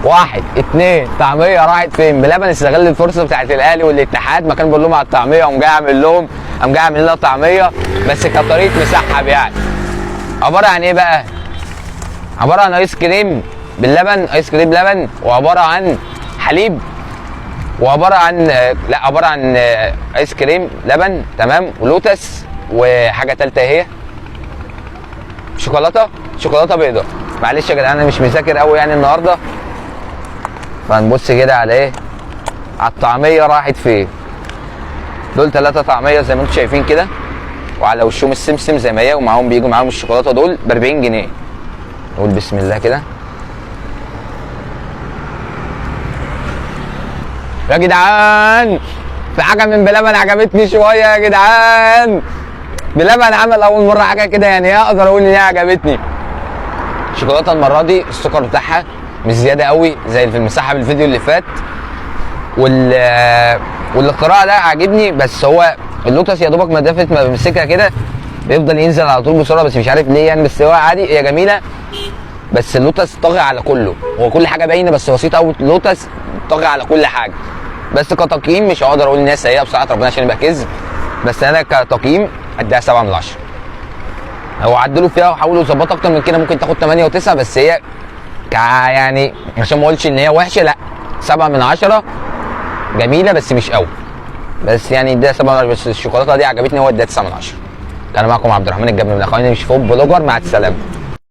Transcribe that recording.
واحد اتنين، طعميه راحت فين؟ بلبن استغل الفرصه بتاعت الاهلي والاتحاد، ما كان بيقول لهم على الطعميه قام جاي عامل لهم، قام جاي عامل لنا طعميه بس كانت طريقه مسحب يعني. عباره عن ايه بقى؟ عباره عن ايس كريم باللبن، ايس كريم لبن، وعباره عن حليب، وعباره عن لا عباره عن ايس كريم لبن تمام، ولوتس، وحاجه ثالثه هي شوكولاته بيضاء. معلش يا جدعان انا مش مذاكر قوي يعني النهارده، فهنبص كده على ايه؟ على الطعميه راحت فين. دول 3 طعميه زي ما انتم شايفين كده، وعلى وشهم السمسم زي ما هي، ومعاهم بيجوا معاهم الشوكولاته دول ب 40 جنيه. نقول بسم الله كده. يا جدعان في حاجه من بلبن عجبتني شويه يا جدعان. بلبن عمل اول مره حاجه كده يعني اقدر اقول ان هي عجبتني. الشوكولاته المره دي السكر بتاعها مش زياده قوي زي في المسحب الفيديو اللي فات، والاختراع ده عاجبني. بس هو اللوتس يا دوبك مسافه ما بمسكها كده بيفضل ينزل على طول بسرعه، بس مش عارف ليه يعني، بس هو عادي هي جميله. بس اللوتس طاغي على كله، هو كل حاجه باينه بس بسيطه قوي، اللوتس طاغي على كل حاجه. بس كتقييم مش هقدر اقول ان هي سيئه بصراحه ربنا عشان يبقى كذب، بس انا كتقييم اديها 7 من 10. هو عدلوا فيها وحاولوا يظبطوا اكتر من كده، ممكن تاخد 8 و9، بس هي يعني عشان ما اقولش ان هي وحشه، لا 7 من 10 جميله بس مش قوي، بس يعني اديها 7 من 10. بس الشوكولاته دي عجبتني، هو اديها 9 من 10. كان معكم عبد الرحمن الجبل من اخواني مش فوق بلوجر، مع السلامه.